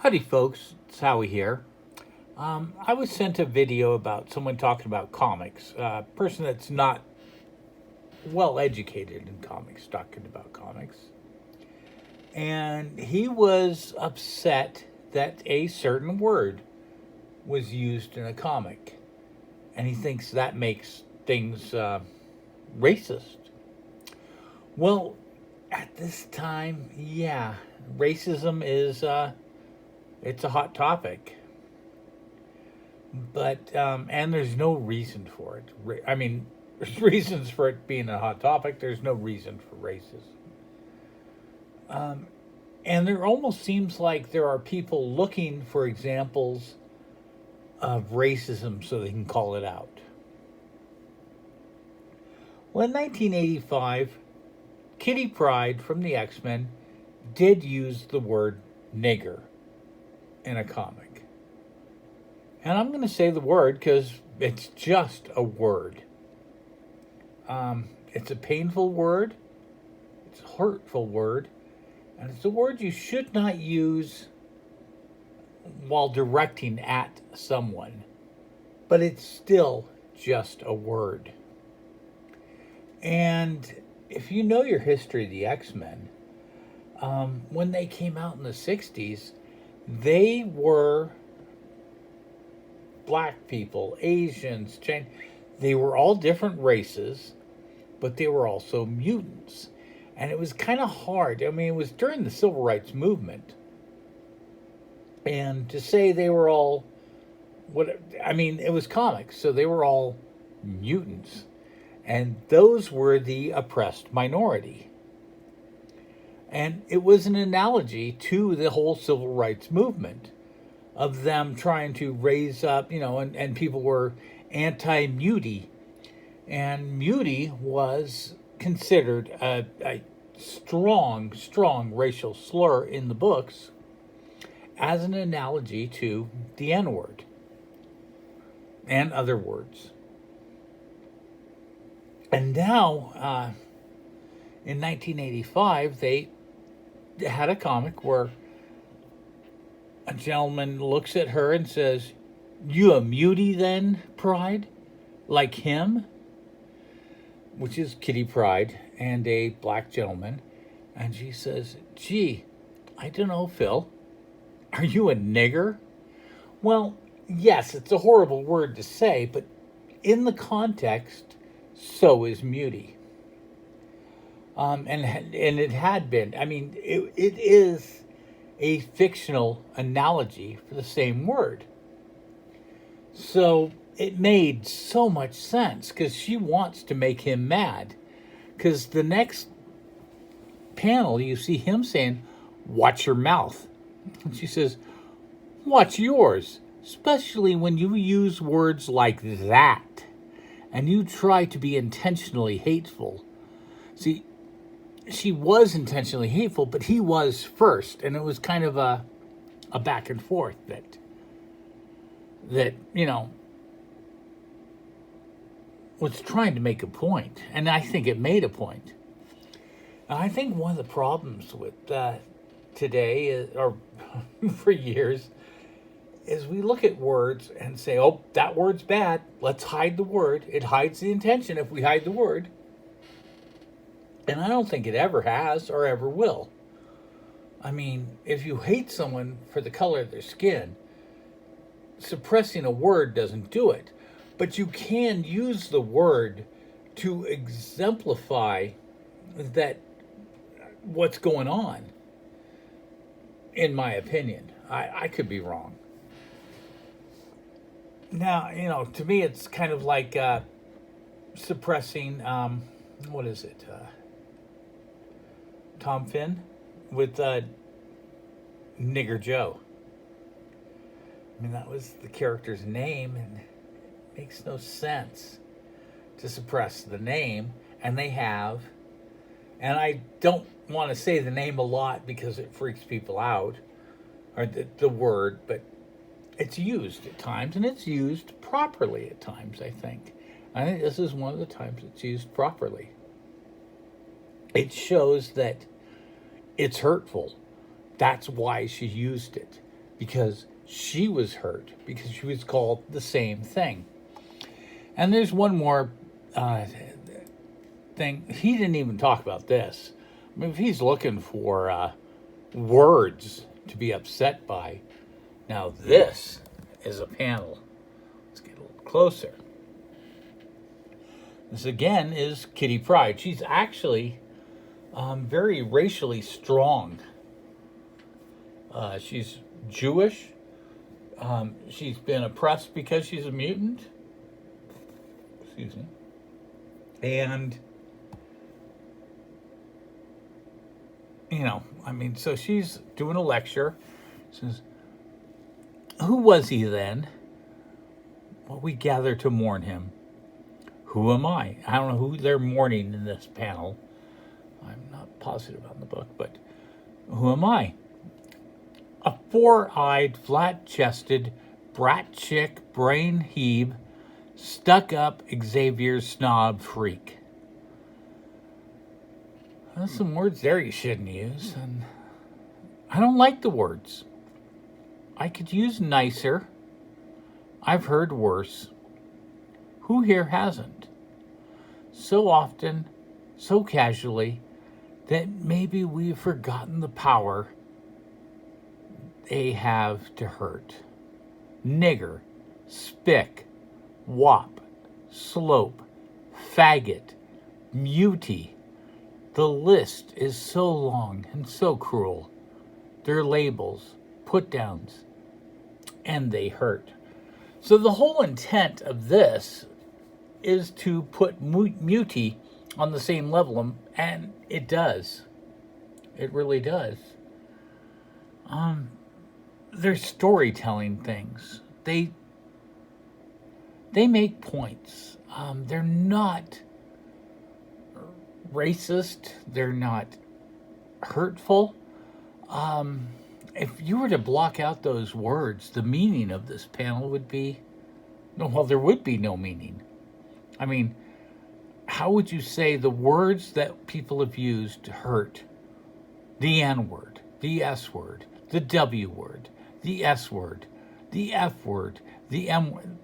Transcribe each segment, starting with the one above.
Howdy, folks. It's Howie here. I was sent a video about someone talking about comics. A person that's not well educated in comics talking about comics. And he was upset that a certain word was used in a comic. And he thinks that makes things racist. Well, at this time, yeah, racism is it's a hot topic. But and there's no reason for it. I mean, there's reasons for it being a hot topic. There's no reason for racism. And there almost seems like there are people looking for examples of racism so they can call it out. Well, in 1985, Kitty Pryde from the X-Men did use the word nigger in a comic. And I'm going to say the word because it's just a word. It's a painful word. It's a hurtful word. And it's a word you should not use while directing at someone. But it's still just a word. And if you know your history of the X-Men, when they came out in the 60s, they were black people, Asians, Chinese. They were all different races, but they were also mutants. And it was kind of hard. I mean, it was during the Civil Rights Movement. And to say they were all, it was comics, so they were all mutants. And those were the oppressed minority. And it was an analogy to the whole Civil Rights Movement of them trying to raise up, and people were anti-mutie. And mutie was considered a strong racial slur in the books as an analogy to the N-word and other words. And now, in 1985, they had a comic where a gentleman looks at her and says, "You a mutie then, Pryde? Like him?" Which is Kitty Pryde and a black gentleman. And she says, "Gee, I don't know, Phil. Are you a nigger?" Well, yes, it's a horrible word to say, but in the context, so is mutie. And it had been. I mean, it is a fictional analogy for the same word. So it made so much sense because she wants to make him mad. Because the next panel, you see him saying, "Watch your mouth." And she says, "Watch yours, especially when you use words like that and you try to be intentionally hateful." See, she was intentionally hateful, but he was first, and it was kind of a back and forth that was trying to make a point, and I think it made a point. And I think one of the problems with today, or for years, is we look at words and say, "Oh, that word's bad. Let's hide the word." It hides the intention if we hide the word. And I don't think it ever has or ever will. I mean, if you hate someone for the color of their skin, suppressing a word doesn't do it. But you can use the word to exemplify that what's going on, in my opinion. I could be wrong. Now, to me, it's kind of like suppressing, what is it? Tom Finn with Nigger Joe. I mean, that was the character's name, and it makes no sense to suppress the name. And they have, and I don't want to say the name a lot because it freaks people out, or the word, but it's used at times, and it's used properly at times, I think. I think this is one of the times it's used properly. It shows that it's hurtful. That's why she used it. because she was hurt, because she was called the same thing. And there's one more thing. He didn't even talk about this. I mean, if he's looking for words to be upset by, now this is a panel. Let's get a little closer. This again is Kitty Pryde. She's actually very racially strong. She's Jewish. She's been oppressed because she's a mutant. Excuse me. And, you know, I mean, so she's doing a lecture. Says, who was he then? Well, we gather to mourn him. Who am I? I don't know who they're mourning in this panel. I'm not positive on the book, but who am I? A four-eyed, flat-chested, brat chick, brain heave, stuck-up Xavier snob freak. There's some words there you shouldn't use, and I don't like the words. I could use nicer. I've heard worse. Who here hasn't? So often, so casually, that maybe we've forgotten the power they have to hurt. Nigger, spick, wop, slope, faggot, mutie. The list is so long and so cruel. They're labels, put-downs, and they hurt. So the whole intent of this is to put mutie on the same level, and it does. It really does. They're storytelling things. They make points. They're not racist. They're not hurtful. If you were to block out those words, the meaning of this panel would be, well, there would be no meaning. I mean, how would you say the words that people have used to hurt? The N word, the S word, the W word, the S word, the F word, the M word.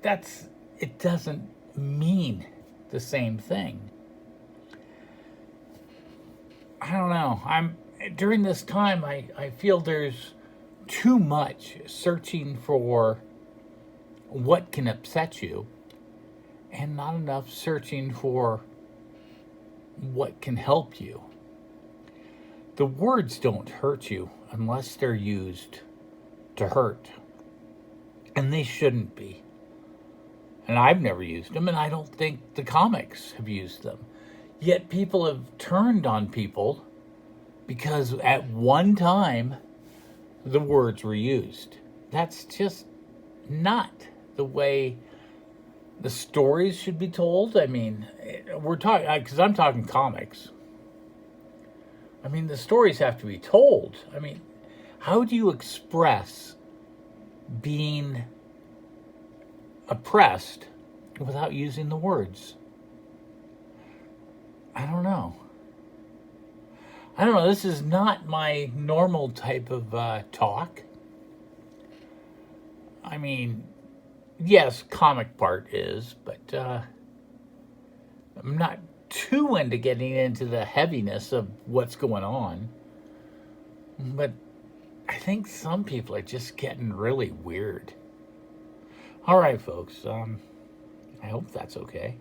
It doesn't mean the same thing. I don't know. During this time, I feel there's too much searching for what can upset you, and not enough searching for what can help you. The words don't hurt you unless they're used to hurt. And they shouldn't be. And I've never used them, and I don't think the comics have used them. Yet people have turned on people because at one time the words were used. That's just not the way the stories should be told. I mean, we're talking, because I'm talking comics. I mean, the stories have to be told. I mean, how do you express being oppressed without using the words? I don't know. This is not my normal type of talk. I mean, yes, comic part is, but I'm not too into getting into the heaviness of what's going on. But I think some people are just getting really weird. All right, folks. I hope that's okay.